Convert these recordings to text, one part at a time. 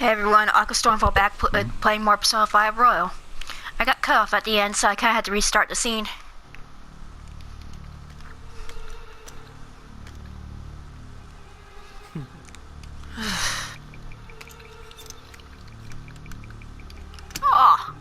Hey everyone, Aqua Stormfall back playing more Persona 5 Royal. I got cut off at the end, so I kinda had to restart the scene. Aw.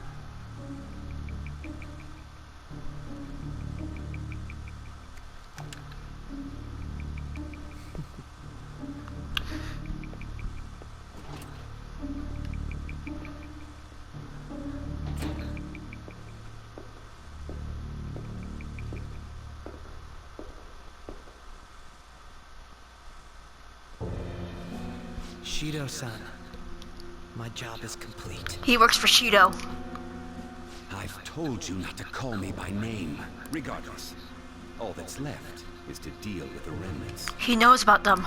Shido-san, my job is complete. He works for Shido. I've told you not to call me by name. Regardless, all that's left is to deal with the remnants. He knows about them.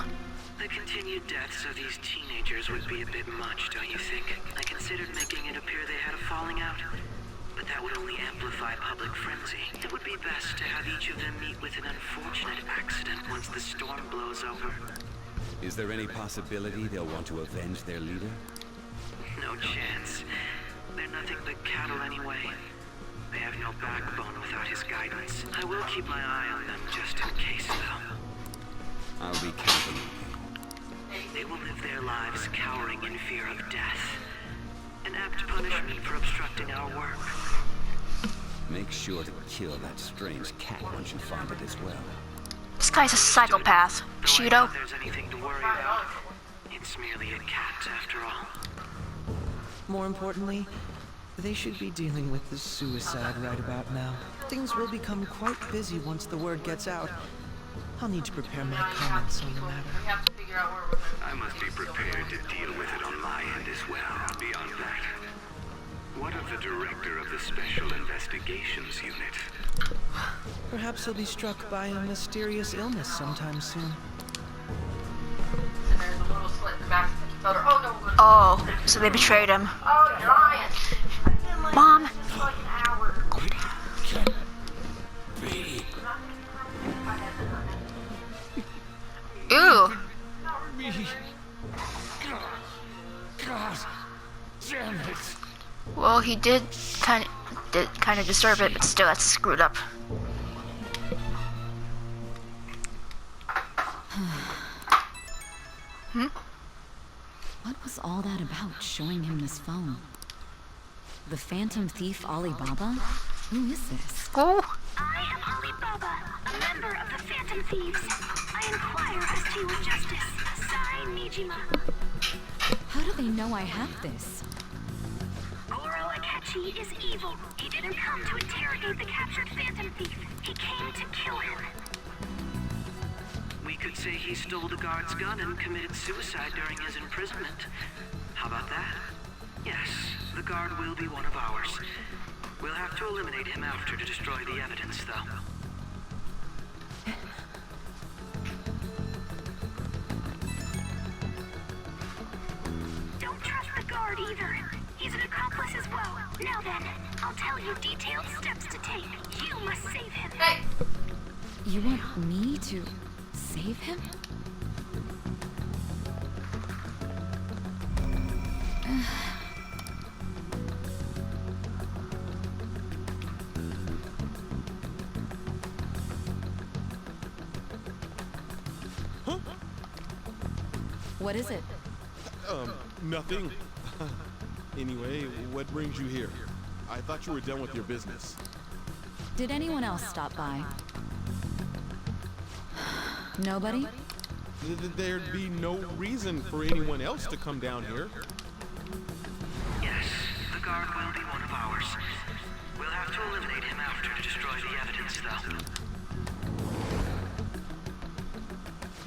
The continued deaths of these teenagers would be a bit much, don't you think? I considered making it appear they had a falling out, but that would only amplify public frenzy. It would be best to have each of them meet with an unfortunate accident once the storm blows over. Is there any possibility they'll want to avenge their leader? No chance. They're nothing but cattle anyway. They have no backbone without his guidance. I will keep my eye on them just in case, though. I'll be counting on you. They will live their lives cowering in fear of death. An apt punishment for obstructing our work. Make sure to kill that strange cat once you find it as well. This guy's a psychopath. Though I Shido. doubt there's anything to worry about. It's merely a cat, after all. More importantly, they should be dealing with the suicide right about now. Things will become quite busy once the word gets out. I'll need to prepare my comments on the matter. I must be prepared to deal with it on my end as well. Beyond that, what of the director of the Special Investigations Unit? Perhaps he'll be struck by a mysterious illness sometime soon. Oh, so they betrayed him. Mom. Ew. God damn it. Well, he did kind of deserve it, but still, that's screwed up. What was all that about, showing him this phone? The Phantom Thief Alibaba? Who is this? Oh. I am Alibaba, a member of the Phantom Thieves. I inquire as to your justice. Sai Nijima. How do they know I have this? Goro Akechi is evil. He didn't come to interrogate the captured Phantom Thief. He came to kill him. We could say he stole the guard's gun and committed suicide during his imprisonment. How about that? Yes, the guard will be one of ours. We'll have to eliminate him after to destroy the evidence, though. Don't trust the guard either. He's an accomplice as well. Now then, I'll tell you detailed steps to take. You must save him. You want me to save him? What is it? Nothing. Anyway, what brings you here? I thought you were done with your business. Did anyone else stop by? Nobody? There'd be no reason for anyone else to come down here. Yes, the guard will be one of ours. We'll have to eliminate him after to destroy the evidence, though.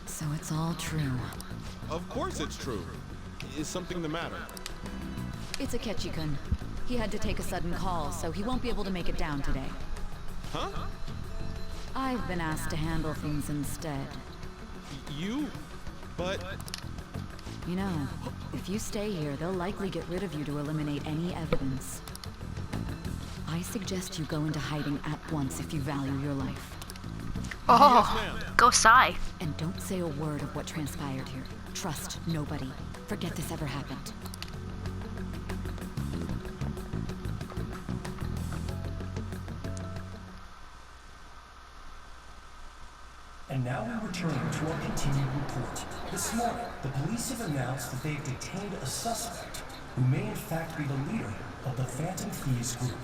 So it's all true. Of course it's true. Is something the matter? It's Akechi-kun. He had to take a sudden call, so he won't be able to make it down today. Huh? I've been asked to handle things instead. You? But... You know, if you stay here, they'll likely get rid of you to eliminate any evidence. I suggest you go into hiding at once if you value your life. Oh, go Sai. And don't say a word of what transpired here. Trust nobody. Forget this ever happened. Now we return to our continued report. This morning, the police have announced that they've detained a suspect who may in fact be the leader of the Phantom Thieves group.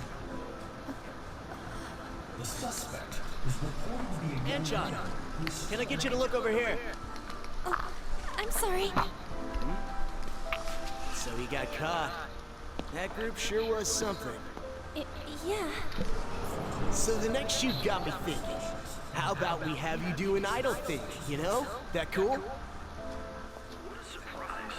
The suspect is reported to be a young John, man who's... can I get you to look over here? Oh, I'm sorry. So he got caught. That group sure was something. Yeah. So the next shoot got me thinking. How about we have you do an idol thing, you know? That cool? What a surprise.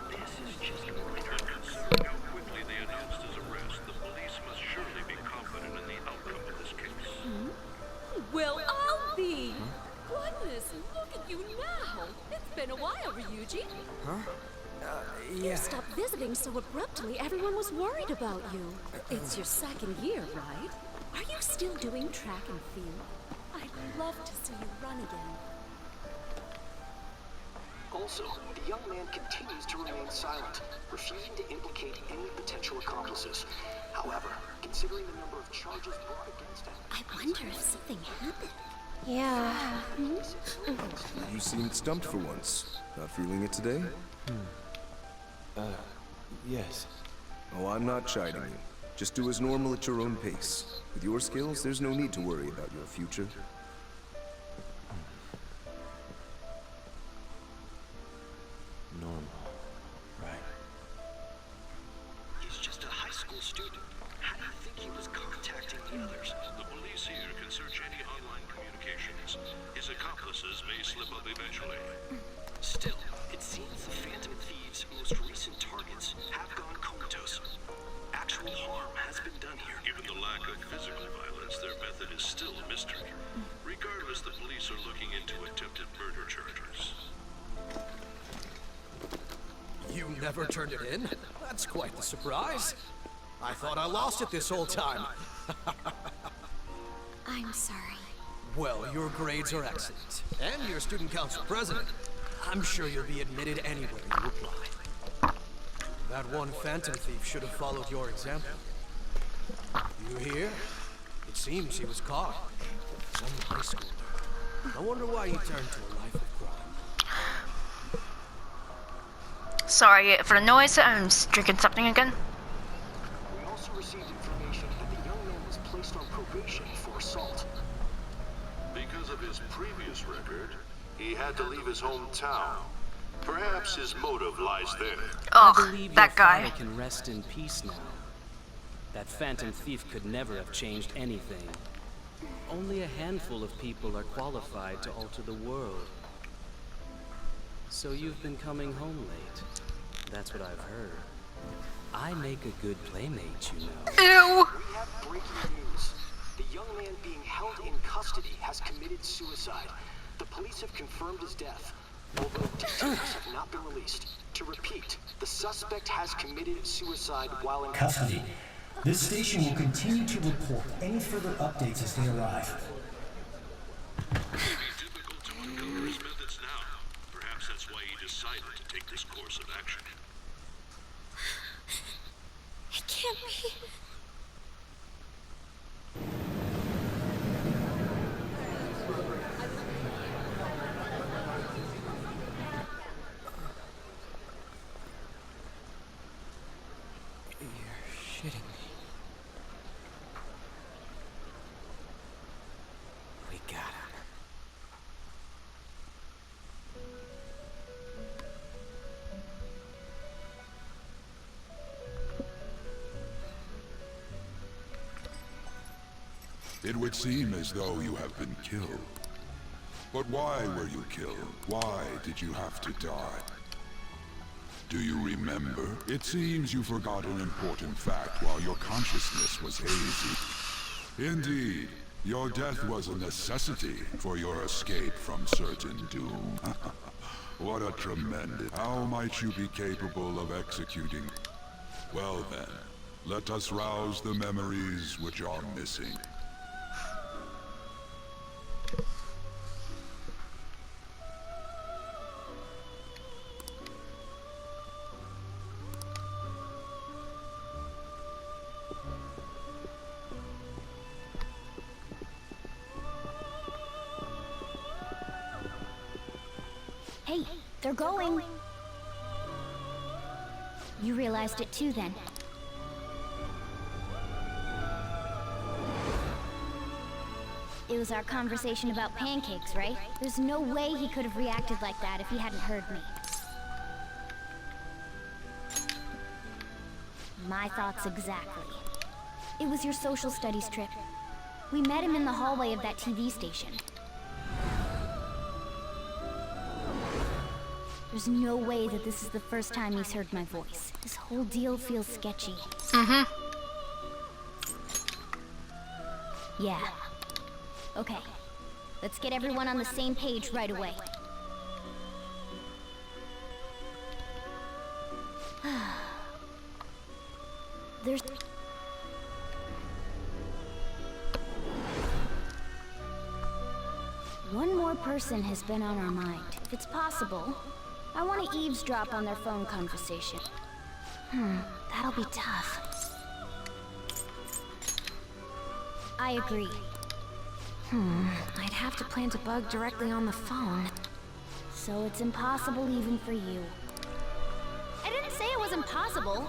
This is just minor. Considering how quickly they announced his arrest, the police must surely be confident in the outcome of this case. Well, I'll be! Goodness, look at you now! It's been a while, Ryuji. You stopped visiting so abruptly, everyone was worried about you. It's your second year, right? Are you still doing track and field? I'd love to see you run again. Also, the young man continues to remain silent, refusing to implicate any potential accomplices. However, considering the number of charges brought against him... I wonder if something happened. Yeah. You seemed stumped for once. Not feeling it today? Yes. Oh, I'm not chiding you. Just do as normal at your own pace. With your skills, there's no need to worry about your future. Normal. Right. He's just a high school student. How do you think he was contacting the others? The police here can search any online communications. His accomplices may slip up eventually. Still, it seems the Phantom Thieves' most recent targets have gone comatose. Actual harm has been done here. Given the lack of physical violence, their method is still a mystery. Regardless, the police are looking into attempted murder charges. You never turned it in? That's quite the surprise. I thought I lost it this whole time. I'm sorry. Well, your grades are excellent. And you're student council president. I'm sure you'll be admitted anywhere you apply. That one Phantom Thief should have followed your example. You hear? It seems he was caught. Some high schooler. I wonder why he turned to a life of crime. Sorry for the noise. I'm just drinking something again. We also received information that the young man was placed on probation for assault. Because of his previous record, he had to leave his hometown. Perhaps his motive lies there. Oh, I believe that your guy. father can rest in peace now. That Phantom Thief could never have changed anything. Only a handful of people are qualified to alter the world. So you've been coming home late. That's what I've heard. I make a good playmate, you know. Ew. We have breaking news. The young man being held in custody has committed suicide. The police have confirmed his death, although details have not been released. To repeat, the suspect has committed suicide while in custody. This station will continue to report any further updates as they arrive. It may be difficult to uncover his methods now. Perhaps that's why he decided to take this course of action. It can't be. You're shitting me. We got him. It would seem as though you have been killed. But why were you killed? Why did you have to die? Do you remember? It seems you forgot an important fact while your consciousness was hazy. Indeed, your death was a necessity for your escape from certain doom. What a tremendous... How might you be capable of executing... Well then, let us rouse the memories which are missing. Hey, they're going. You realized it too, then. It was our conversation about pancakes, right? There's no way he could have reacted like that if he hadn't heard me. My thoughts exactly. It was your social studies trip. We met him in the hallway of that TV station. There's no way that this is the first time he's heard my voice. This whole deal feels sketchy. Yeah. Okay. Let's get everyone on the same page right away. There's... One more person has been on our mind. If it's possible, I want to eavesdrop on their phone conversation. That'll be tough. I agree. I'd have to plant a bug directly on the phone. So it's impossible even for you. I didn't say it was impossible.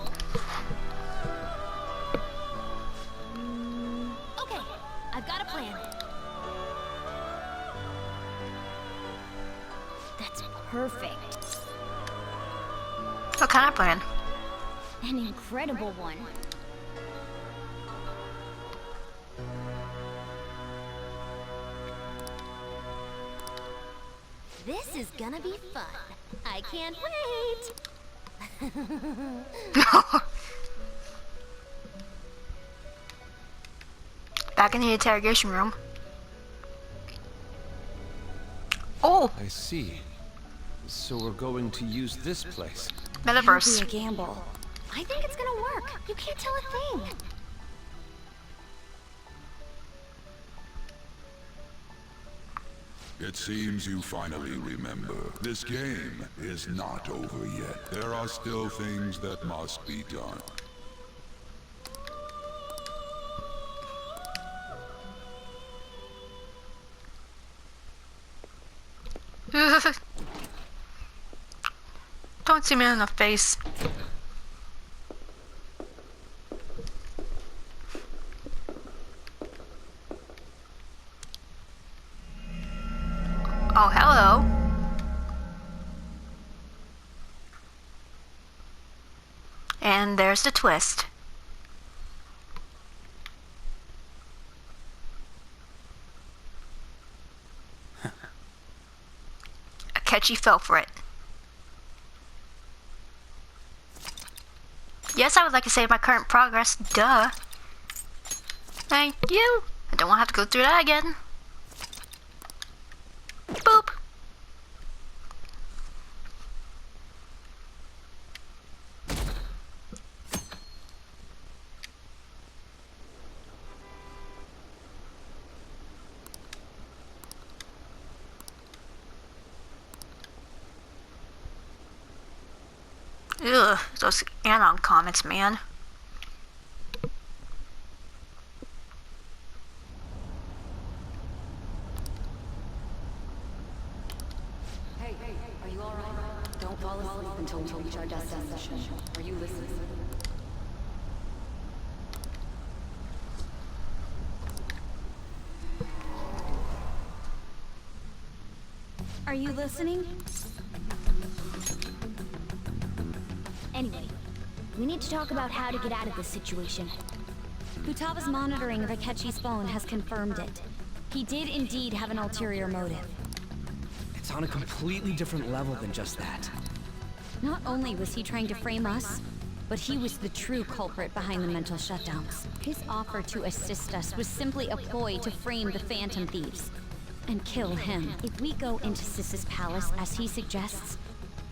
Okay, I've got a plan. That's perfect. What kind of plan? An incredible one. This is gonna be fun. I can't wait. Back in the interrogation room. Oh! I see. So we're going to use this place. Metaverse. It'll be a gamble. I think it's gonna work. You can't tell a thing. It seems you finally remember. This game is not over yet. There are still things that must be done. Don't see me in the face. Oh, hello. And there's the twist. Akechi fell for it. Yes, I would like to save my current progress. Duh. Thank you. I don't want to have to go through that again. Boop. Ugh, those Anon comments, man. Hey, are you alright? Don't fall asleep until we reach our destination. Are you listening? Are you listening? Anyway, we need to talk about how to get out of this situation. Futaga's monitoring of Akechi's phone has confirmed it. He did indeed have an ulterior motive. It's on a completely different level than just that. Not only was he trying to frame us, but he was the true culprit behind the mental shutdowns. His offer to assist us was simply a ploy to frame the Phantom Thieves and kill him. If we go into Sis's palace as he suggests,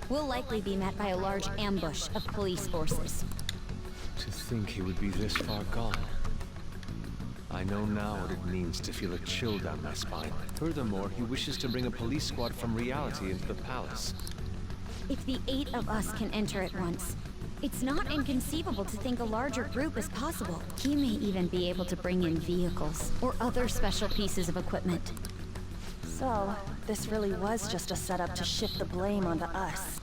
we'll likely be met by a large ambush of police forces. To think he would be this far gone. I know now what it means to feel a chill down my spine. Furthermore, he wishes to bring a police squad from reality into the palace. If the 8 of us can enter at once, it's not inconceivable to think a larger group is possible. He may even be able to bring in vehicles or other special pieces of equipment. So, this really was just a setup to shift the blame onto us.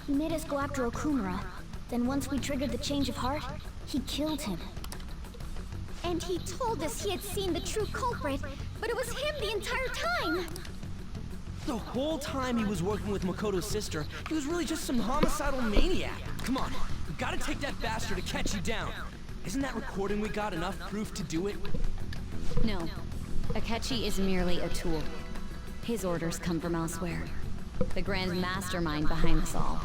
He made us go after Okumura. Then once we triggered the change of heart, he killed him. And he told us he had seen the true culprit, but it was him the entire time! The whole time he was working with Makoto's sister, he was really just some homicidal maniac. Come on, we gotta take that bastard to catch you down. Isn't that recording we got enough proof to do it? No. Akechi is merely a tool. His orders come from elsewhere. The grand mastermind behind this all.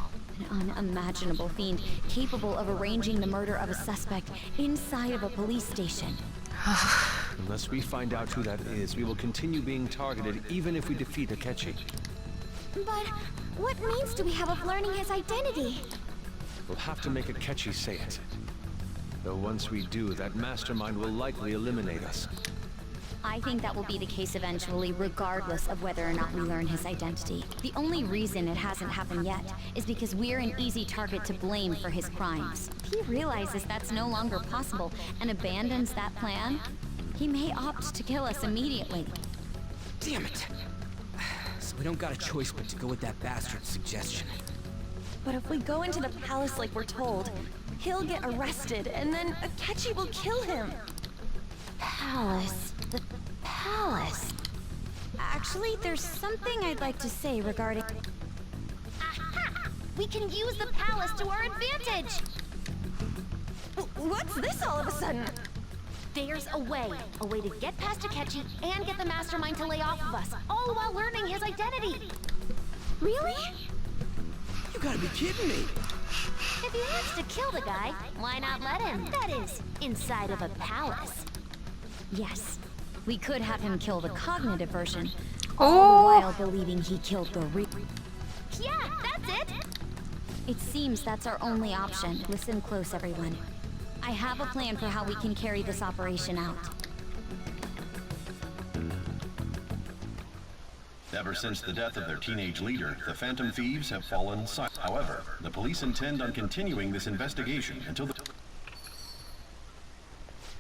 An unimaginable fiend capable of arranging the murder of a suspect inside of a police station. Unless we find out who that is, we will continue being targeted even if we defeat Akechi. But what means do we have of learning his identity? We'll have to make Akechi say it. Though once we do, that mastermind will likely eliminate us. I think that will be the case eventually, regardless of whether or not we learn his identity. The only reason it hasn't happened yet is because we're an easy target to blame for his crimes. If he realizes that's no longer possible and abandons that plan, he may opt to kill us immediately. Damn it! So we don't got a choice but to go with that bastard's suggestion. But if we go into the palace like we're told, he'll get arrested, and then Akechi will kill him. Palace. The palace. Actually, there's something I'd like to say regarding... Aha! We can use the palace to our advantage! What's this all of a sudden? There's a way to get past Akechi and get the mastermind to lay off of us, all while learning his identity. Really? You gotta be kidding me! If he wants to kill the guy, why not let him? That is, inside of a palace. Yes. We could have him kill the cognitive version, Oh. all the while believing he killed the real... Yeah, that's it! It seems that's our only option. Listen close, everyone. I have a plan for how we can carry this operation out. Ever since the death of their teenage leader, the Phantom Thieves have fallen silent. However, the police intend on continuing this investigation until the...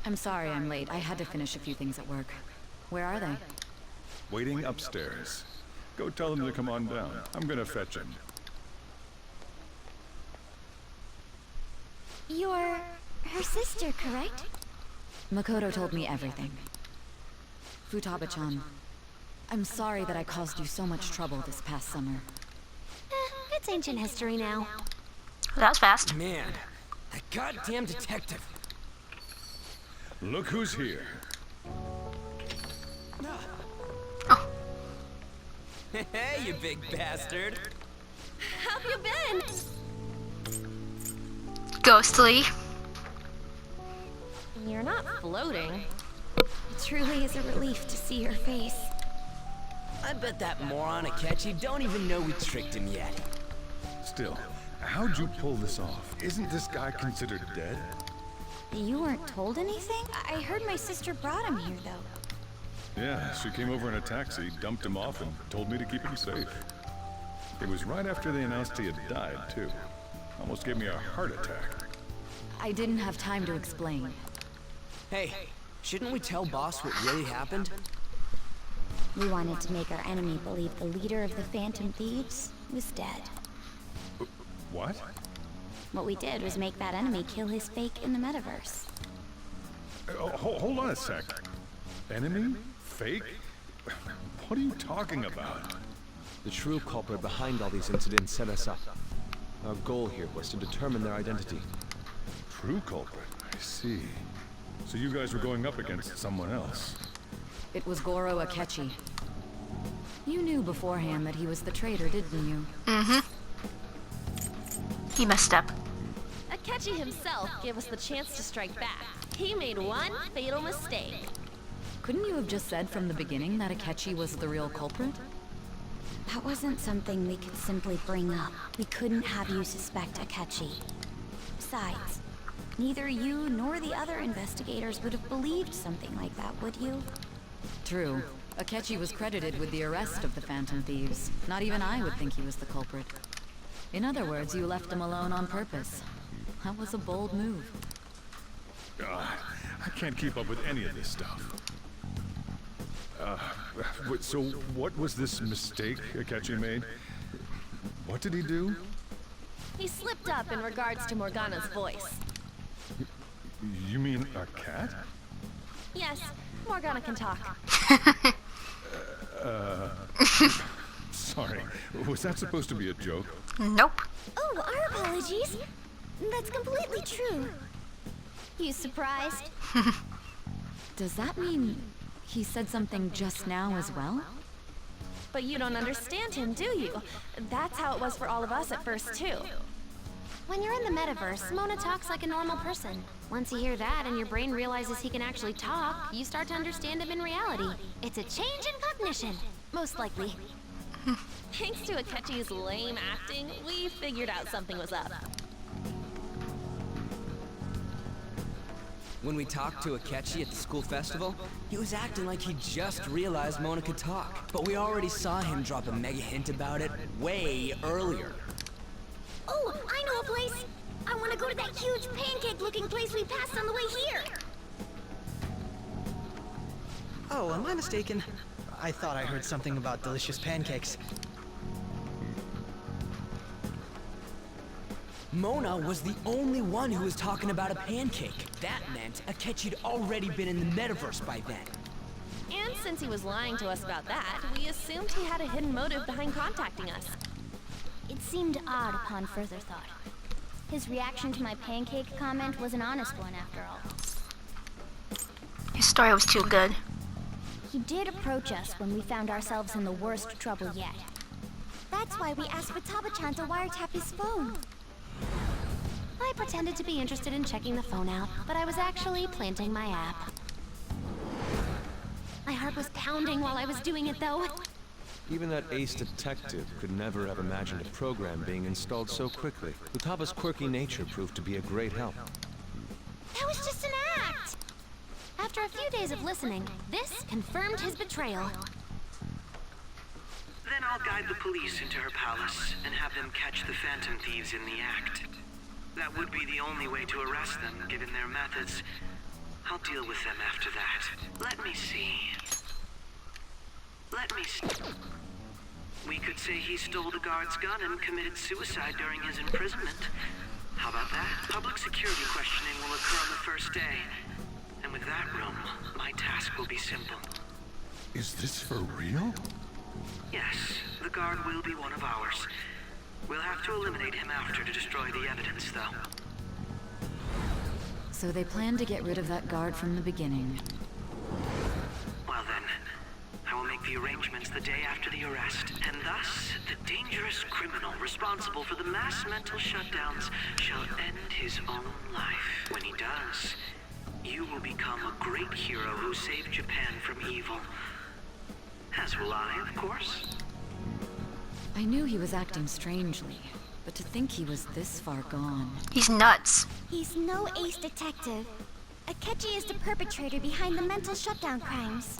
I'm sorry I'm late. I had to finish a few things at work. Where are they? Waiting upstairs. Go tell them to come on down. I'm gonna fetch him. You're her sister, correct? Makoto told me everything. Futaba-chan, I'm sorry that I caused you so much trouble this past summer. It's ancient history now. That was fast. Man, that goddamn detective. Look who's here. Hey, you big bastard. How have you been? Ghostly. You're not floating. It truly is a relief to see your face. I bet that moron Akechi don't even know we tricked him yet. Still, how'd you pull this off? Isn't this guy considered dead? You weren't told anything? I heard my sister brought him here, though. Yeah, she came over in a taxi, dumped him off, and told me to keep him safe. It was right after they announced he had died, too. Almost gave me a heart attack. I didn't have time to explain. Hey, shouldn't we tell Boss what really happened? We wanted to make our enemy believe the leader of the Phantom Thieves was dead. What? What we did was make that enemy kill his fake in the metaverse. Hold on a sec. Enemy? Fake? What are you talking about? The true culprit behind all these incidents set us up. Our goal here was to determine their identity. True culprit? I see. So you guys were going up against someone else? It was Goro Akechi. You knew beforehand that he was the traitor, didn't you? Mm-hmm. He messed up. Akechi himself gave us the chance to strike back. He made one fatal mistake. Couldn't you have just said from the beginning that Akechi was the real culprit? That wasn't something we could simply bring up. We couldn't have you suspect Akechi. Besides, neither you nor the other investigators would have believed something like that, would you? True. Akechi was credited with the arrest of the Phantom Thieves. Not even I would think he was the culprit. In other words, you left him alone on purpose. That was a bold move. God, I can't keep up with any of this stuff. So what was this mistake Akechi made? What did he do? He slipped up in regards to Morgana's voice. You mean a cat? Yes, Morgana can talk. Sorry. Was that supposed to be a joke? Nope. Oh, our apologies. That's completely true. You surprised? Does that mean he said something just now as well? But you don't understand him, do you? That's how it was for all of us at first, too. When you're in the metaverse, Mona talks like a normal person. Once you hear that and your brain realizes he can actually talk, you start to understand him in reality. It's a change in cognition, most likely. Thanks to Akechi's lame acting, we figured out something was up. When we talked to Akechi at the school festival, he was acting like he just realized Mona could talk. But we already saw him drop a mega hint about it way earlier. Oh, I know a place! I want to go to that huge pancake-looking place we passed on the way here! Oh, am I mistaken? I thought I heard something about delicious pancakes. Mona was the only one who was talking about a pancake. That meant Akechi'd already been in the metaverse by then. And since he was lying to us about that, we assumed he had a hidden motive behind contacting us. It seemed odd upon further thought. His reaction to my pancake comment was an honest one, after all. His story was too good. He did approach us when we found ourselves in the worst trouble yet. That's why we asked Futaba-chan to wiretap his phone. I pretended to be interested in checking the phone out, but I was actually planting my app. My heart was pounding while I was doing it, though. Even that ace detective could never have imagined a program being installed so quickly. Futaba's quirky nature proved to be a great help. That was just an act! After a few days of listening, this confirmed his betrayal. Then I'll guide the police into her palace and have them catch the Phantom Thieves in the act. That would be the only way to arrest them, given their methods. I'll deal with them after that. Let me see. We could say he stole the guard's gun and committed suicide during his imprisonment. How about that? Public security questioning will occur on the first day. And with that room, my task will be simple. Is this for real? Yes, the guard will be one of ours. We'll have to eliminate him after to destroy the evidence, though. So they planned to get rid of that guard from the beginning. Well then, I will make the arrangements the day after the arrest, and thus, the dangerous criminal responsible for the mass mental shutdowns shall end his own life. When he does, you will become a great hero who saved Japan from evil. As will I, of course. I knew he was acting strangely, but to think he was this far gone. He's nuts. He's no ace detective. Akechi is the perpetrator behind the mental shutdown crimes.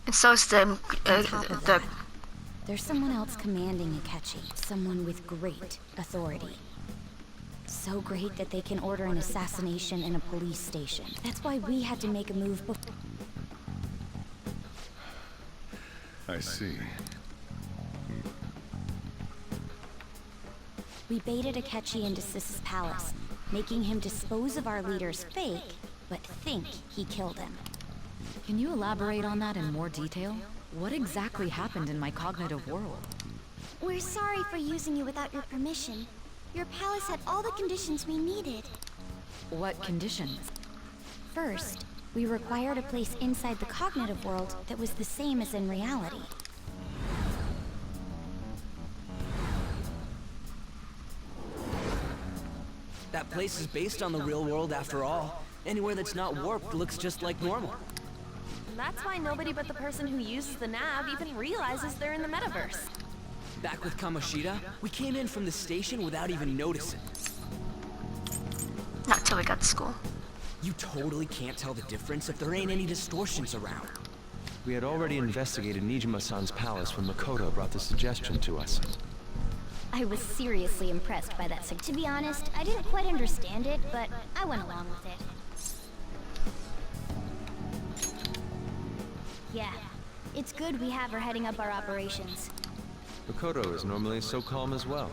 And so is the there's someone else commanding Akechi, someone with great authority. So great that they can order an assassination in a police station. That's why we had to make a move before. I see. We baited Akechi into Sis's palace, making him dispose of our leader's fake, but think he killed him. Can you elaborate on that in more detail? What exactly happened in my cognitive world? We're sorry for using you without your permission. Your palace had all the conditions we needed. What conditions? First, we required a place inside the cognitive world that was the same as in reality. That place is based on the real world after all. Anywhere that's not warped looks just like normal. That's why nobody but the person who uses the nav even realizes they're in the metaverse. Back with Kamoshida, we came in from the station without even noticing. Not till we got to school. You totally can't tell the difference if there ain't any distortions around. We had already investigated Nijima-san's palace when Makoto brought the suggestion to us. I was seriously impressed by that. To be honest, I didn't quite understand it, but I went along with it. Yeah, It's good we have her heading up our operations. Makoto is normally so calm as well,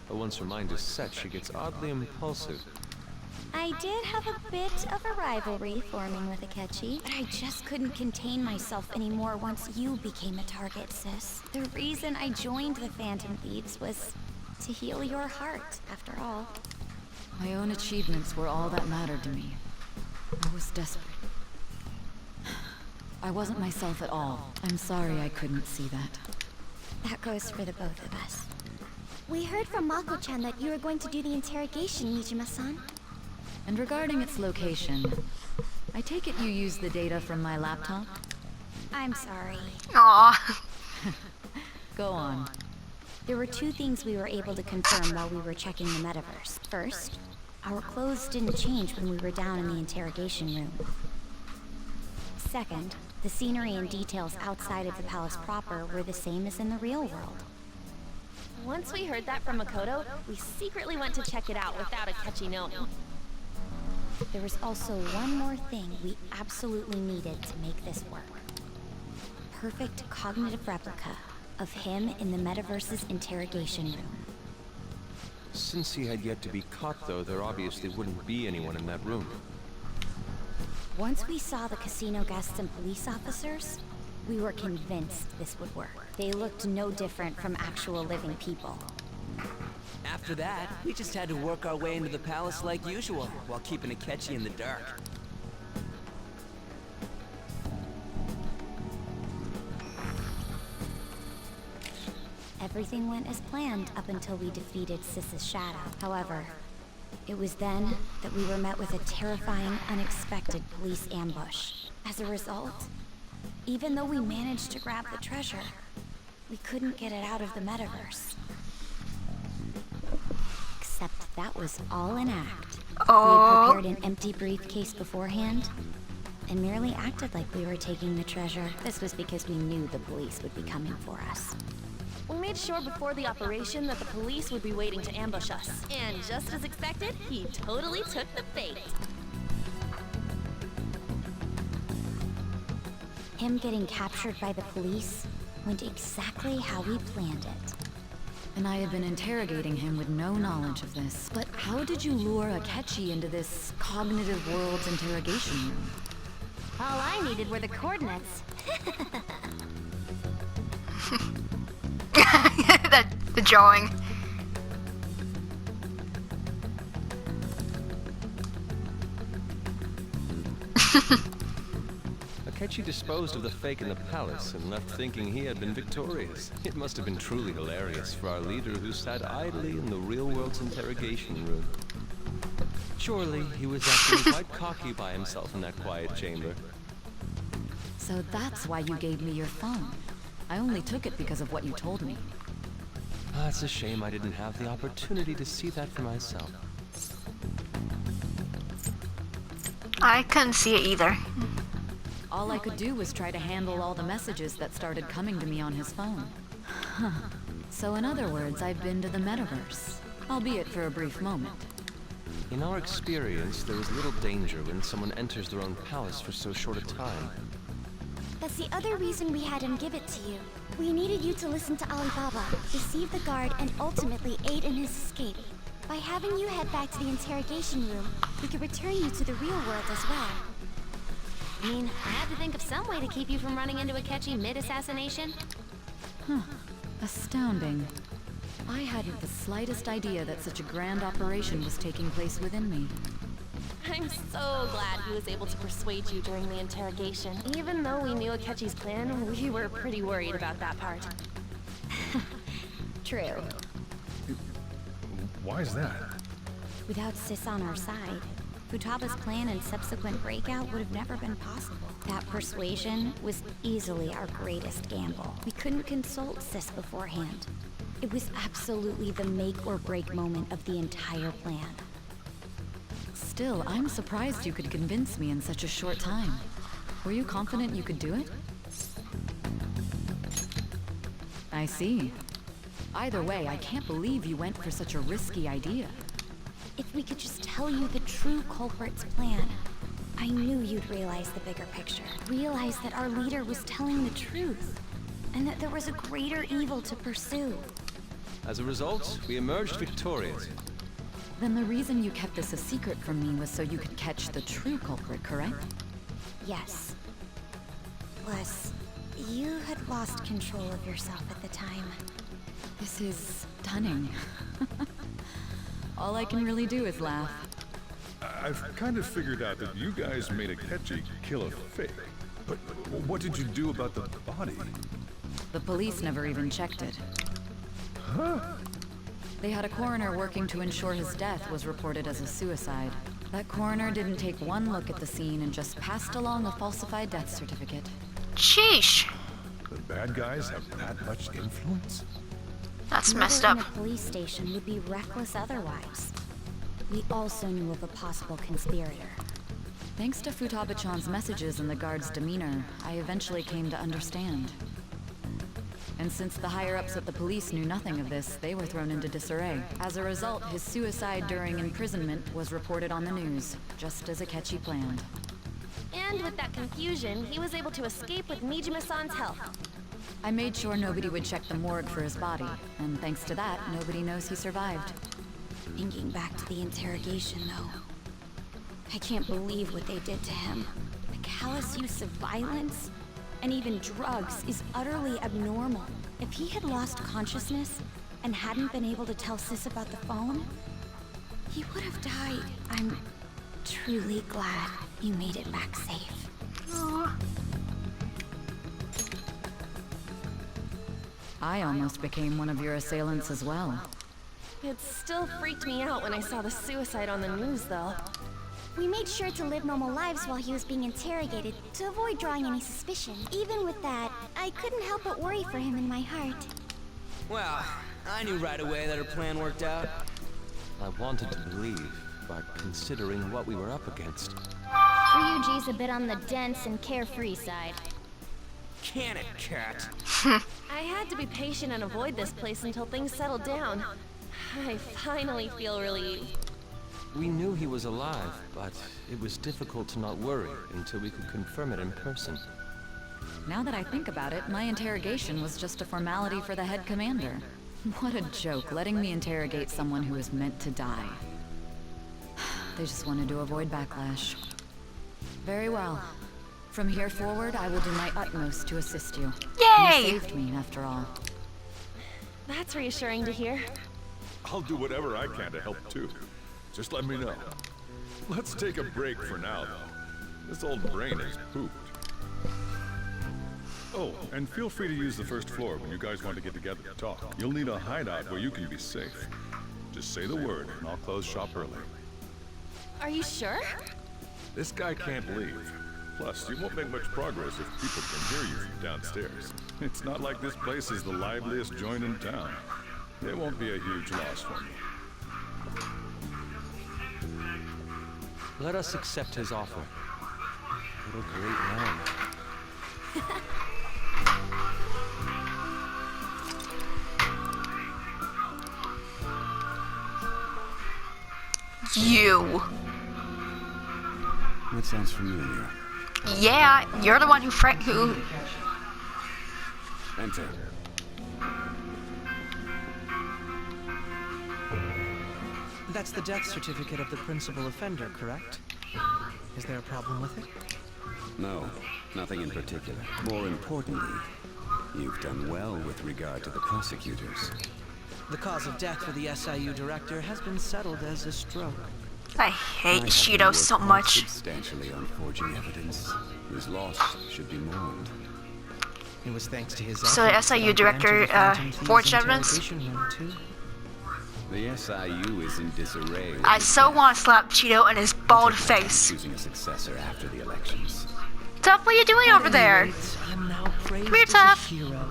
but once her mind is set, she gets oddly impulsive. I did have a bit of a rivalry forming with Akechi, but I just couldn't contain myself anymore once you became a target, sis. The reason I joined the Phantom Thieves was to heal your heart, after all. My own achievements were all that mattered to me. I was desperate. I wasn't myself at all. I'm sorry I couldn't see that. That goes for the both of us. We heard from Mako-chan that you were going to do the interrogation, Nijima-san. And regarding its location, I take it you used the data from my laptop? I'm sorry. Aw. Go on. There were two things we were able to confirm while we were checking the metaverse. First, our clothes didn't change when we were down in the interrogation room. Second, the scenery and details outside of the palace proper were the same as in the real world. Once we heard that from Makoto, we secretly went to check it out without Akechi knowing. There was also one more thing we absolutely needed to make this work. Perfect cognitive replica of him in the metaverse's interrogation room. Since he had yet to be caught, though, there obviously wouldn't be anyone in that room. Once we saw the casino guests and police officers, we were convinced this would work. They looked no different from actual living people. After that, we just had to work our way into the palace like usual, while keeping Akechi in the dark. Everything went as planned up until we defeated Sis's shadow. However, it was then that we were met with a terrifying, unexpected police ambush. As a result, even though we managed to grab the treasure, we couldn't get it out of the metaverse. Except that was all an act. Oh. We had prepared an empty briefcase beforehand, and merely acted like we were taking the treasure. This was because we knew the police would be coming for us. We made sure before the operation that the police would be waiting to ambush us. And just as expected, he totally took the bait. Him getting captured by the police went exactly how we planned it. And I had been interrogating him with no knowledge of this. But how did you lure Akechi into this cognitive world's interrogation room? All I needed were the coordinates. The drawing. Akechi disposed of the fake in the palace and left thinking he had been victorious. It must have been truly hilarious for our leader who sat idly in the real world's interrogation room. Surely he was acting quite cocky by himself in that quiet chamber. So that's why you gave me your phone. I only took it because of what you told me. It's a shame I didn't have the opportunity to see that for myself. I couldn't see it either. All I could do was try to handle all the messages that started coming to me on his phone. Huh. So in other words, I've been to the metaverse, albeit for a brief moment. In our experience, there is little danger when someone enters their own palace for so short a time. That's the other reason we had him give it to you. We needed you to listen to Alibaba, deceive the guard, and ultimately aid in his escape. By having you head back to the interrogation room, we could return you to the real world as well. I mean, I had to think of some way to keep you from running into Akechi mid-assassination. Huh. Astounding. I hadn't the slightest idea that such a grand operation was taking place within me. I'm so glad he was able to persuade you during the interrogation. Even though we knew Akechi's plan, we were pretty worried about that part. True. Why is that? Without Sis on our side, Futaba's plan and subsequent breakout would have never been possible. That persuasion was easily our greatest gamble. We couldn't consult Sis beforehand. It was absolutely the make or break moment of the entire plan. Still, I'm surprised you could convince me in such a short time. Were you confident you could do it? I see. Either way, I can't believe you went for such a risky idea. If we could just tell you the true culprit's plan, I knew you'd realize the bigger picture. Realize that our leader was telling the truth. And that there was a greater evil to pursue. As a result, we emerged victorious. Then the reason you kept this a secret from me was so you could catch the true culprit, correct? Yes. Plus, you had lost control of yourself at the time. This is stunning. All I can really do is laugh. I've kind of figured out that you guys made Akechi kill a fake. But what did you do about the body? The police never even checked it. Huh? They had a coroner working to ensure his death was reported as a suicide. That coroner didn't take one look at the scene and just passed along a falsified death certificate. Sheesh. The bad guys have that much influence? That's messed up. In a police station would be reckless otherwise. We also knew of a possible conspirator. Thanks to Futaba-chan's messages and the guard's demeanor, I eventually came to understand. And since the higher-ups at the police knew nothing of this, they were thrown into disarray. As a result, his suicide during imprisonment was reported on the news, just as Akechi planned. And with that confusion, he was able to escape with Mijima-san's help. I made sure nobody would check the morgue for his body, and thanks to that, nobody knows he survived. Thinking back to the interrogation, though, I can't believe what they did to him. The callous use of violence, and even drugs, is utterly abnormal. If he had lost consciousness and hadn't been able to tell Sis about the phone, he would have died. I'm truly glad you made it back safe. I almost became one of your assailants as well. It still freaked me out when I saw the suicide on the news, though. We made sure to live normal lives while he was being interrogated, to avoid drawing any suspicion. Even with that, I couldn't help but worry for him in my heart. Well, I knew right away that her plan worked out. I wanted to believe, but considering what we were up against... Ryuji's a bit on the dense and carefree side. Can it, cat? I had to be patient and avoid this place until things settled down. I finally feel relieved. We knew he was alive, but it was difficult to not worry until we could confirm it in person. Now that I think about it, my interrogation was just a formality for the head commander. What a joke, letting me interrogate someone who is meant to die. They just wanted to avoid backlash. Very well. From here forward, I will do my utmost to assist you. Yay! You saved me, after all. That's reassuring to hear. I'll do whatever I can to help too. Just let me know. Let's take a break for now, though. This old brain is pooped. Oh, and feel free to use the first floor when you guys want to get together to talk. You'll need a hideout where you can be safe. Just say the word, and I'll close shop early. Are you sure? This guy can't leave. Plus, you won't make much progress if people can hear you from downstairs. It's not like this place is the liveliest joint in town. It won't be a huge loss for me. Let us accept his offer. What a great man. You. That sounds familiar. Yeah, you're the one who Enter. That's the death certificate of the principal offender, correct? Is there a problem with it? No, nothing in particular. More importantly, you've done well with regard to the prosecutors. The cause of death for the SIU director has been settled as a stroke. I hate Shido so much. Substantially on forging evidence. His loss should be mourned. It was thanks to his So the SIU director forged evidence? The SIU is in disarray. I so want to slap Cheeto in his bald face. Choosing a successor after the elections. Tough, what are you doing over there? I'm now praised Come here, as Tough. a hero,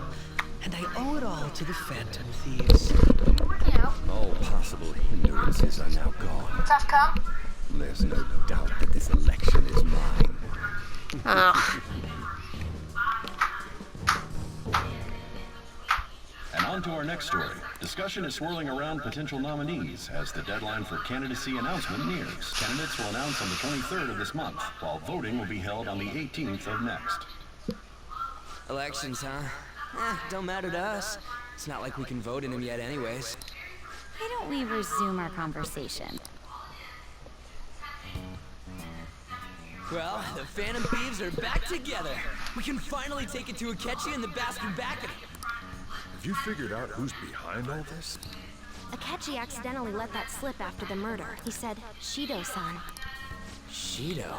and I owe it all to the Phantom Thieves. All possible hindrances are now gone. Tough, come. There's no doubt that this election is mine. Ugh. An On to our next story. Discussion is swirling around potential nominees as the deadline for candidacy announcement nears. Candidates will announce on the 23rd of this month, while voting will be held on the 18th of next. Elections, huh? Don't matter to us. It's not like we can vote in them yet anyways. Why don't we resume our conversation? Well, the Phantom Thieves are back together. We can finally take it to Akechi and the bastard back. Have you figured out who's behind all this? Akechi accidentally let that slip after the murder. He said, Shido-san. Shido?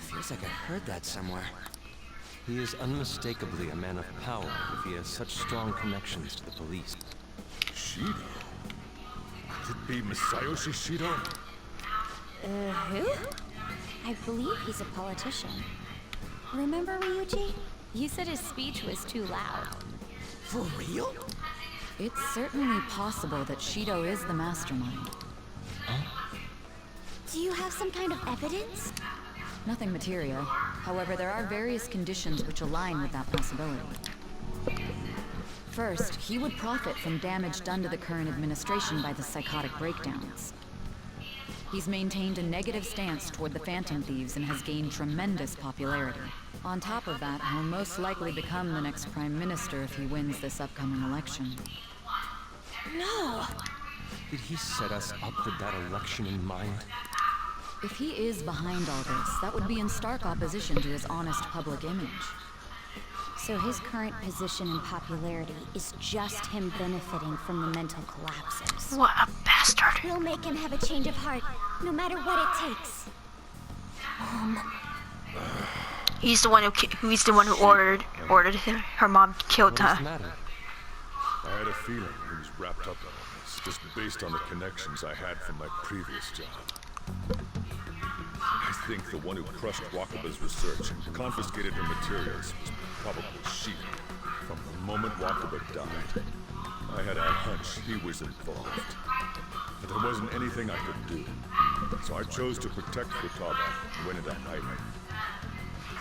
Feels like I heard that somewhere. He is unmistakably a man of power if he has such strong connections to the police. Shido? Could it be Masayoshi Shido? Who? I believe he's a politician. Remember Ryuji? You said his speech was too loud. For real? It's certainly possible that Shido is the mastermind. Do you have some kind of evidence? Nothing material. However, there are various conditions which align with that possibility. First, he would profit from damage done to the current administration by the psychotic breakdowns. He's maintained a negative stance toward the Phantom Thieves and has gained tremendous popularity. On top of that, he'll most likely become the next Prime Minister if he wins this upcoming election. No! Did he set us up with that election in mind? If he is behind all this, that would be in stark opposition to his honest public image. So his current position and popularity is just him benefiting from the mental collapses. What a bastard. We'll make him have a change of heart, no matter what it takes. He's the one who ordered her mom killed her. What's the matter? I had a feeling he was wrapped up in all this, just based on the connections I had from my previous job. I think the one who crushed Wakaba's research and confiscated her materials was probably Shido. From the moment Wakaba died, I had a hunch he was involved. But there wasn't anything I could do. So I chose to protect Futaba and went into hiding.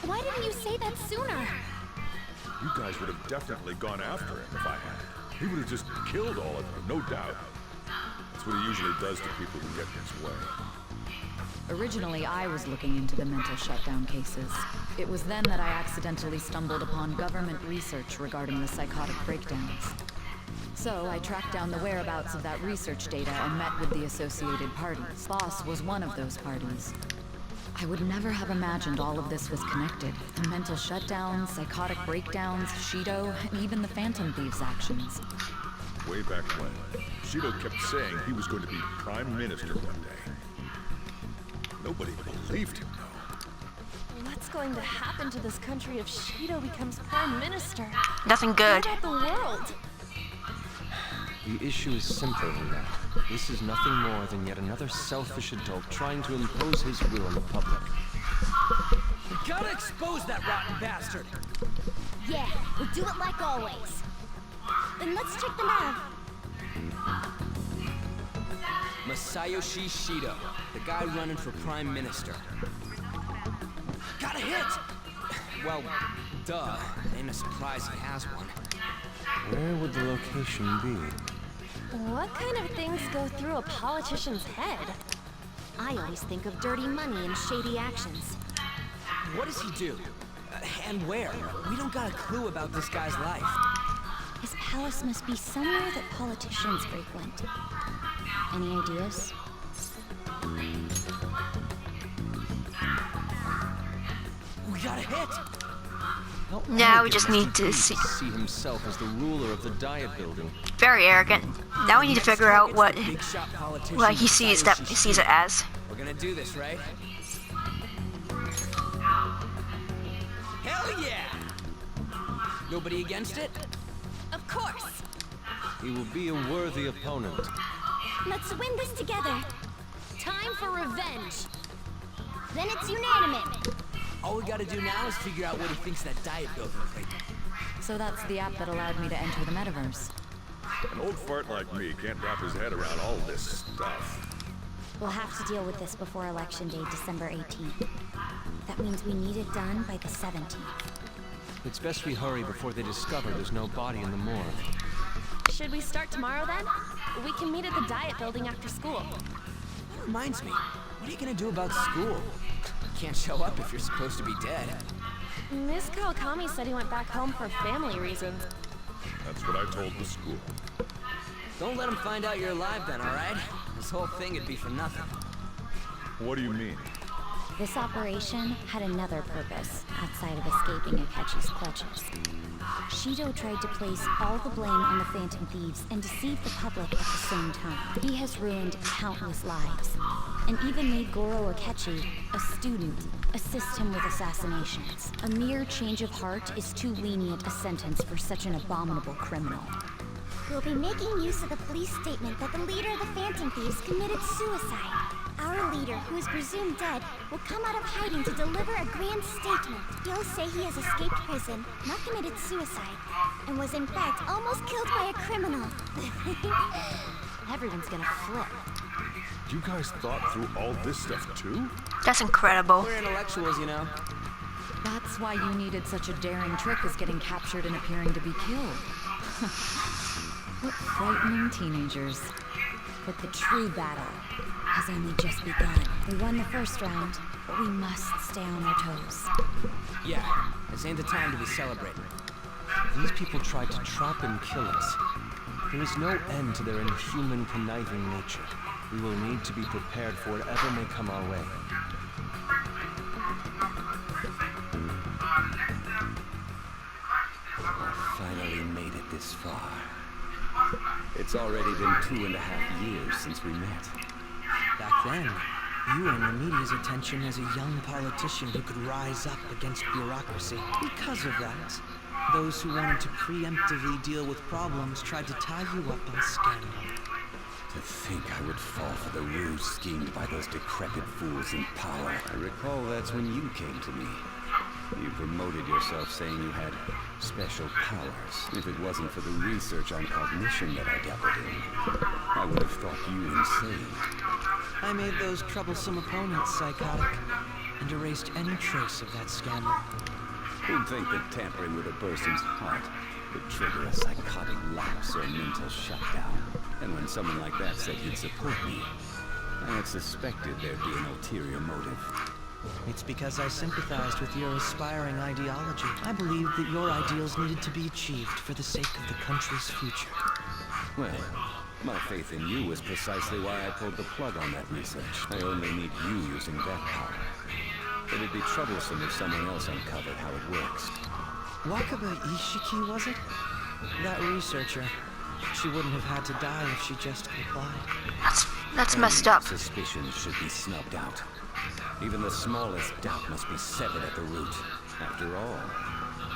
Why didn't you say that sooner? You guys would have definitely gone after him if I had. He would have just killed all of you, no doubt. That's what he usually does to people who get in his way. Originally, I was looking into the mental shutdown cases. It was then that I accidentally stumbled upon government research regarding the psychotic breakdowns. So I tracked down the whereabouts of that research data and met with the associated parties. Boss was one of those parties. I would never have imagined all of this was connected. The mental shutdowns, psychotic breakdowns, Shido, and even the Phantom Thieves' actions. Way back when, Shido kept saying he was going to be Prime Minister one day. Nobody believed him, though. What's going to happen to this country if Shido becomes Prime Minister? Nothing good. What about the world? The issue is simpler than that. This is nothing more than yet another selfish adult trying to impose his will on the public. We gotta expose that rotten bastard! Yeah, we'll do it like always. Then let's check the nav. Masayoshi Shido, the guy running for Prime Minister. Got a hit! Well, duh. Ain't a surprise he has one. Where would the location be? What kind of things go through a politician's head? I always think of dirty money and shady actions. What does he do? And where? We don't got a clue about this guy's life. His palace must be somewhere that politicians frequent. Any ideas? We got a hit! Now we just need to see himself as the ruler of the Diet building. Very arrogant. Now we need to figure out what he sees it as. We're gonna do this, right? Hell yeah! Nobody against it? Of course! He will be a worthy opponent. Let's win this together. Time for revenge! Then it's unanimous. All we gotta do now is figure out what he thinks that Diet building played. So that's the app that allowed me to enter the metaverse. An old fart like me can't wrap his head around all this stuff. We'll have to deal with this before Election Day, December 18th. That means we need it done by the 17th. It's best we hurry before they discover there's no body in the morgue. Should we start tomorrow then? We can meet at the Diet Building after school. That reminds me, what are you gonna do about school? You can't show up if you're supposed to be dead. Miss Kawakami said he went back home for family reasons. That's what I told the school. Don't let him find out you're alive then, alright? This whole thing would be for nothing. What do you mean? This operation had another purpose outside of escaping Akechi's clutches. Shido tried to place all the blame on the Phantom Thieves and deceive the public at the same time. He has ruined countless lives, and even made Goro Akechi, a student, assist him with assassinations. A mere change of heart is too lenient a sentence for such an abominable criminal. We'll be making use of the police statement that the leader of the Phantom Thieves committed suicide. Our leader, who is presumed dead, will come out of hiding to deliver a grand statement. He'll say he has escaped prison, not committed suicide, and was in fact almost killed by a criminal. Everyone's gonna flip. You guys thought through all this stuff too? That's incredible. We're intellectuals, you know. That's why you needed such a daring trick as getting captured and appearing to be killed. What frightening teenagers. But the true battle has only just begun. We won the first round, but we must stay on our toes. Yeah, this ain't the time to be celebrating. These people tried to trap and kill us. There is no end to their inhuman, conniving nature. We will need to be prepared for whatever may come our way. I finally made it this far. It's already been 2.5 years since we met. Back then, you were in the media's attention as a young politician who could rise up against bureaucracy. Because of that, those who wanted to preemptively deal with problems tried to tie you up in scandal. To think I would fall for the ruse schemed by those decrepit fools in power. I recall that's when you came to me. You promoted yourself saying you had special powers. If it wasn't for the research on cognition that I dabbled in, I would have thought you insane. I made those troublesome opponents psychotic and erased any trace of that scandal. Who'd think that tampering with a person's heart would trigger a psychotic lapse or mental shutdown? And when someone like that said he'd support me, I had suspected there'd be an ulterior motive. It's because I sympathized with your aspiring ideology. I believed that your ideals needed to be achieved for the sake of the country's future. Well, my faith in you was precisely why I pulled the plug on that research. I only need you using that power. It'd be troublesome if someone else uncovered how it works. Wakaba Ishiki, was it? That researcher. She wouldn't have had to die if she just complied. That's messed up. Suspicions should be snubbed out. Even the smallest doubt must be severed at the root. After all,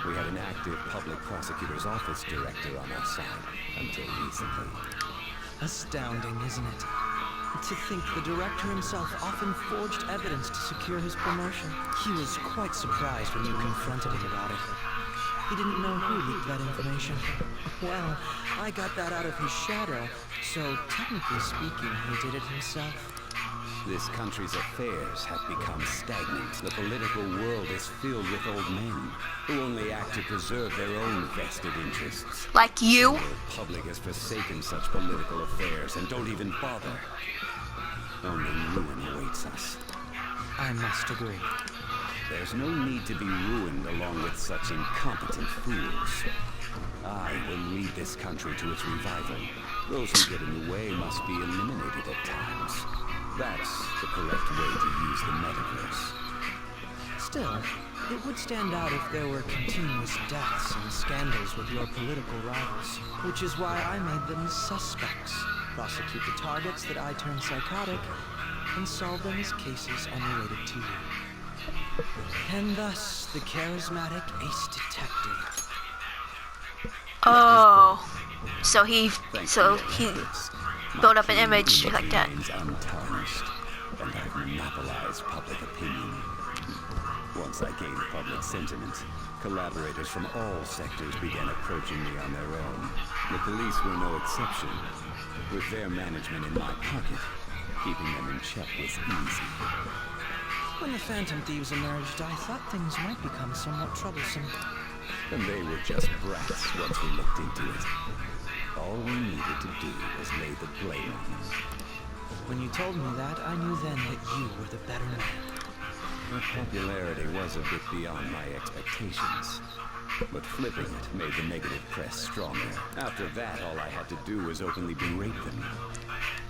we had an active public prosecutor's office director on our side until recently. Astounding, isn't it? To think the director himself often forged evidence to secure his promotion. He was quite surprised when you confronted him about it. He didn't know who leaked that information. Well, I got that out of his shadow, so technically speaking, he did it himself. This country's affairs have become stagnant. The political world is filled with old men who only act to preserve their own vested interests. Like you? The public has forsaken such political affairs and don't even bother. Only ruin awaits us. I must agree. There's no need to be ruined along with such incompetent fools. I will lead this country to its revival. Those who get in the way must be eliminated at times. That's the correct way to use the metaverse. Still, it would stand out if there were continuous deaths and scandals with your political rivals, which is why I made them suspects. Prosecute the targets that I turn psychotic, and solve them as cases unrelated to you. And thus, the charismatic ace detective. Oh, so he built up an image like that. Untarnished, and I've monopolized public opinion. Once I gained public sentiment, collaborators from all sectors began approaching me on their own. The police were no exception. With their management in my pocket, keeping them in check was easy. When the Phantom Thieves emerged, I thought things might become somewhat troublesome. And they were just brats once we looked into it. All we needed to do was lay the blame on them. When you told me that, I knew then that you were the better man. Her popularity was a bit beyond my expectations. But flipping it made the negative press stronger. After that, all I had to do was openly berate them.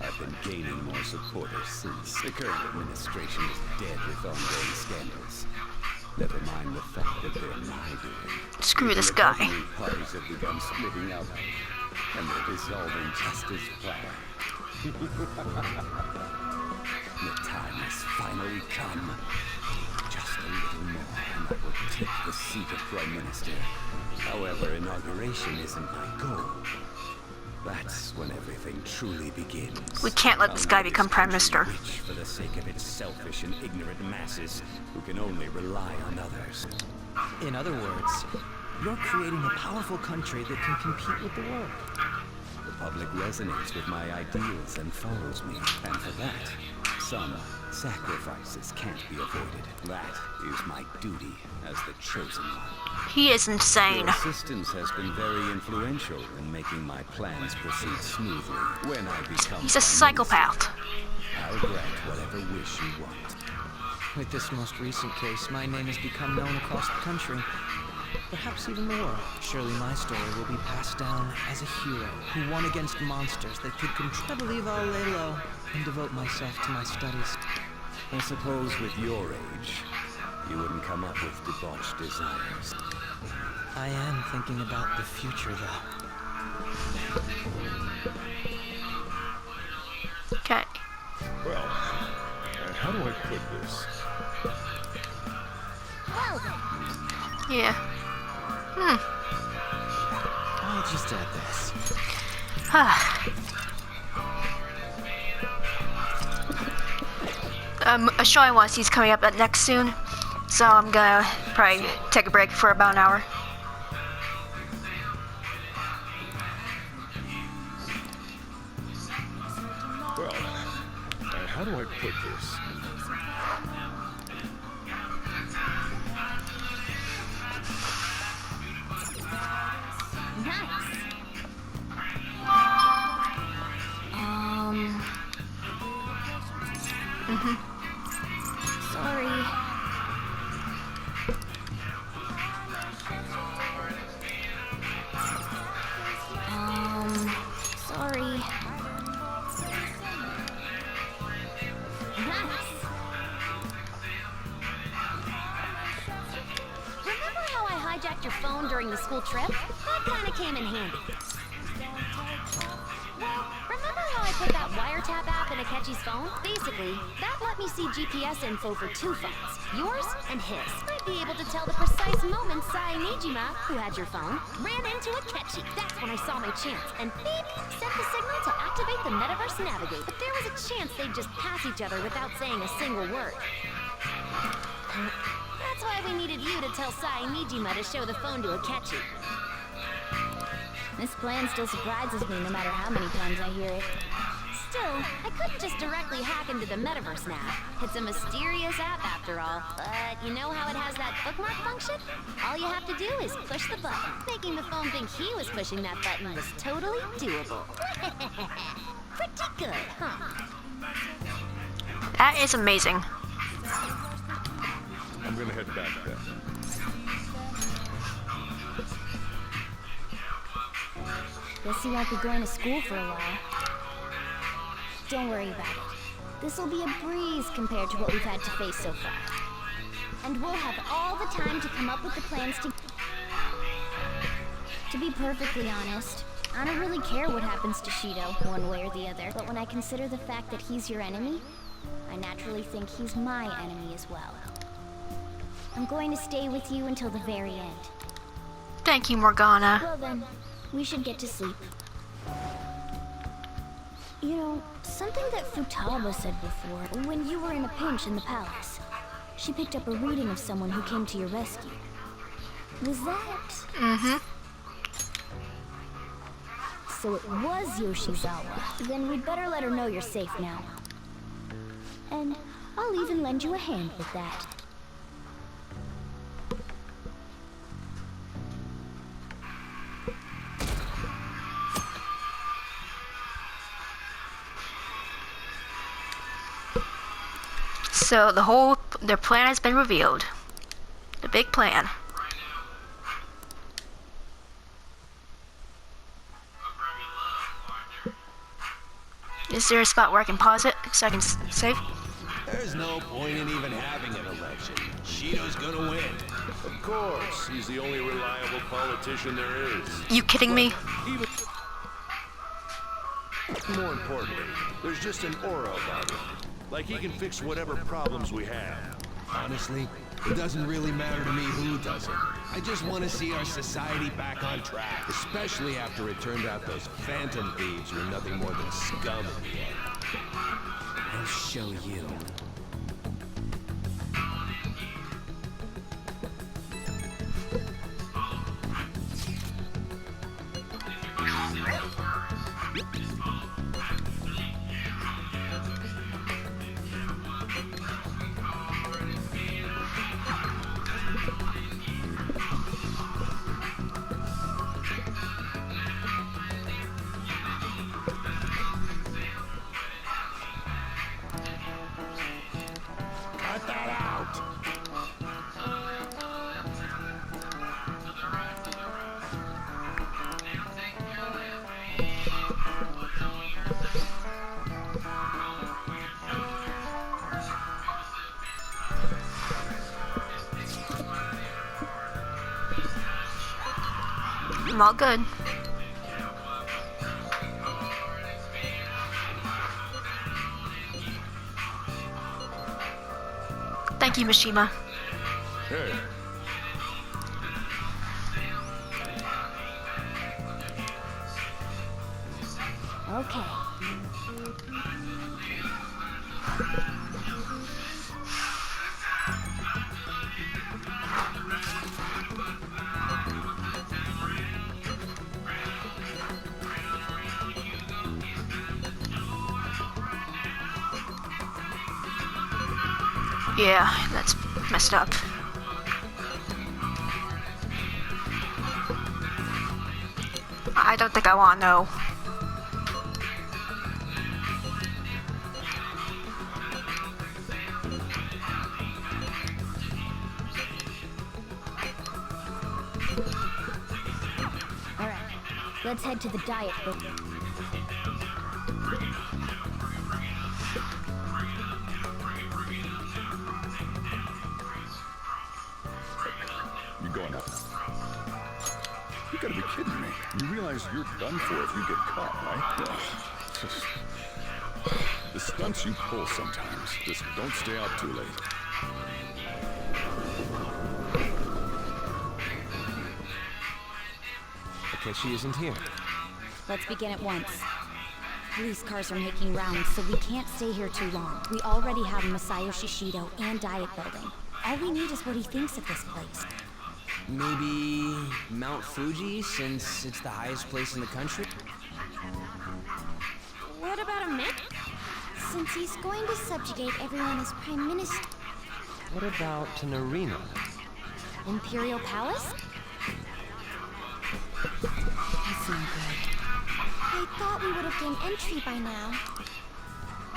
I've been gaining more supporters since. The current administration is dead with ongoing scandals. Never mind the fact that they're my doing. Screw this guy. The parties have begun splitting up, and they're dissolving Chester's plan. The time has finally come. Just a little more, and I will take the seat of Prime Minister. However, inauguration isn't my goal. That's when everything truly begins. We can't let this guy become Prime Minister. Rich for the sake of its selfish and ignorant masses who can only rely on others. In other words, you're creating a powerful country that can compete with the world. The public resonates with my ideals and follows me, and for that, some sacrifices can't be avoided. That is my duty as the chosen one. He is insane. Your assistance has been very influential in making my plans proceed smoothly. When I become He's a psychopath. I'll grant whatever wish you want. With this most recent case, my name has become known across the country. Perhaps even the world. Surely my story will be passed down as a hero who won against monsters that could control. I believe I'll lay low and devote myself to my studies. I suppose with your age, you wouldn't come up with debauched desires. I am thinking about the future, though. Okay. Well, how do I put this? Well then. Yeah. I'll just add this. A show I want to see is coming up next soon, so I'm gonna probably take a break for about an hour. Well, how do I put this? Sorry. Sorry. Nice. Remember how I hijacked your phone during the school trip? That kinda came in handy. Remember how I put that wiretap app in Akechi's phone? Basically, that let me see GPS info for two phones, yours and his. I'd be able to tell the precise moment Sai Nijima, who had your phone, ran into Akechi. That's when I saw my chance, and beep, sent the signal to activate the Metaverse Navigate. But there was a chance they'd just pass each other without saying a single word. That's why we needed you to tell Sai Nijima to show the phone to Akechi. This plan still surprises me no matter how many times I hear it. Still, I couldn't just directly hack into the Metaverse now. It's a mysterious app after all. But you know how it has that bookmark function? All you have to do is push the button. Making the phone think he was pushing that button was totally doable. Pretty good, huh? That is amazing. I'm gonna head back then. Guess you won't be going to school for a while. Don't worry about it. This'll be a breeze compared to what we've had to face so far. And we'll have all the time to come up with the plans to... To be perfectly honest, I don't really care what happens to Shido, one way or the other. But when I consider the fact that he's your enemy, I naturally think he's my enemy as well. I'm going to stay with you until the very end. Thank you, Morgana. Well then, we should get to sleep. You know, something that Futaba said before, when you were in a pinch in the palace. She picked up a reading of someone who came to your rescue. Was that... Mm-hmm. So it was Yoshizawa. Then we'd better let her know you're safe now. And I'll even lend you a hand with that. So their plan has been revealed. The big plan. Is there a spot where I can pause it so I can save? There's no point in even having an election. Shido's gonna win. Of course, he's the only reliable politician there is. You kidding me? More importantly, there's just an aura about him. Like he can fix whatever problems we have. Honestly, it doesn't really matter to me who does it. I just want to see our society back on track. Especially after it turned out those Phantom Thieves were nothing more than scum in the end. I'll show you. Cut that out! I'm all good. Thank you, Mishima. Hey, Okay. Yeah, that's messed up. I don't think I want to know. All right. Let's head to the diet building. you going up? You gotta be kidding me. You realize you're done for if you get caught, right? The stunts you pull sometimes. Just don't stay out too late. Akechi isn't here. Let's begin at once. Police cars are making rounds, so we can't stay here too long. We already have Masayoshi Shido and Diet Building. All we need is what he thinks of this place. Maybe Mount Fuji, since it's the highest place in the country? What about a myth? Since he's going to subjugate everyone as Prime Minister. What about an arena? Imperial Palace? That's no good. I thought we would have gained entry by now.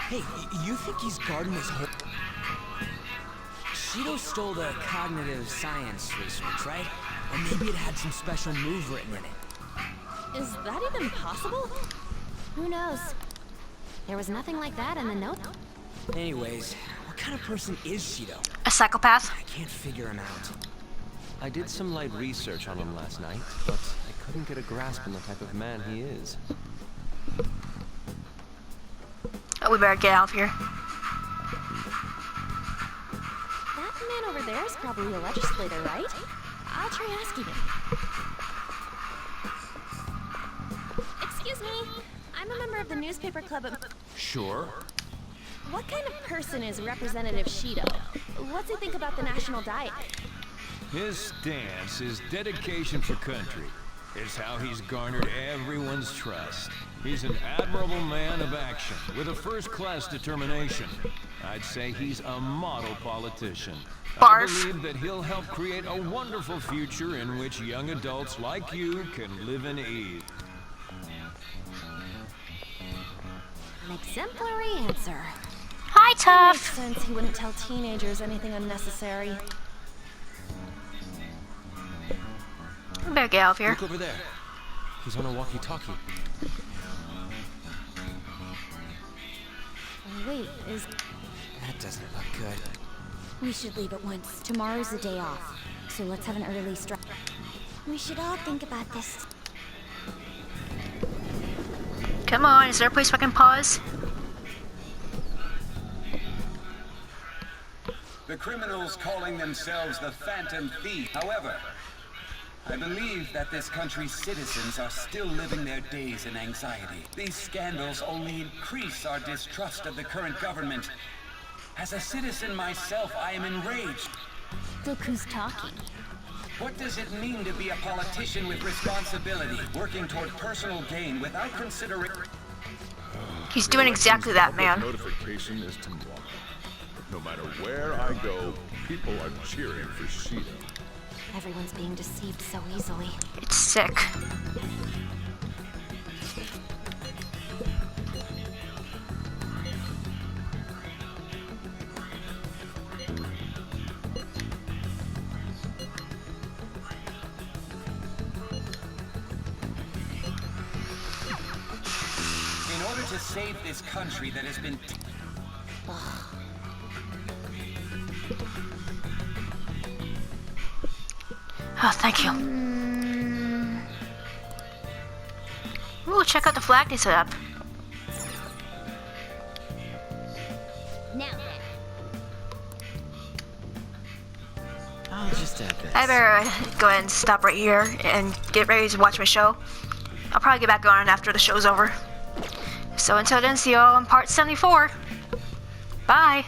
Hey, you think he's guarding his whole... Shido stole the cognitive science research, right? Or maybe it had some special move written in it. Is that even possible? Who knows? There was nothing like that in the note. Anyways, what kind of person is Shido? A psychopath? I can't figure him out. I did some light research on him last night, but I couldn't get a grasp on the type of man he is. Oh, we better get out of here. That man over there is probably a legislator, right? I'll try asking him. Excuse me. I'm a member of the newspaper club. Sure. What kind of person is Representative Shido? What's he think about the national diet? His stance is dedication for country. It's how he's garnered everyone's trust. He's an admirable man of action, with a first-class determination. I'd say he's a model politician. I believe that he'll help create a wonderful future in which young adults like you can live in ease. An exemplary answer. Hi, It Tough. makes sense he wouldn't tell teenagers anything unnecessary. I better get out of here. Look over there. He's on a walkie-talkie. Wait, is... That doesn't look good. We should leave at once. Tomorrow's the day off. So let's have an early strike. We should all think about this. Come on, is there a place where I can pause? The criminals calling themselves the Phantom Thief. However, I believe that this country's citizens are still living their days in anxiety. These scandals only increase our distrust of the current government. As a citizen myself, I am enraged. Look who's talking. What does it mean to be a politician with responsibility, working toward personal gain without considering... He's doing exactly that, man. Notification is tomorrow. No matter where I go, people are cheering for Sheeta. Everyone's being deceived so easily. It's sick. In order to save this country that has been... Oh, thank you. Ooh, check out the flag they set up. Now I'll just add this. I better go ahead and stop right here and get ready to watch my show. I'll probably get back on after the show's over. So until then, see you all in part 74. Bye.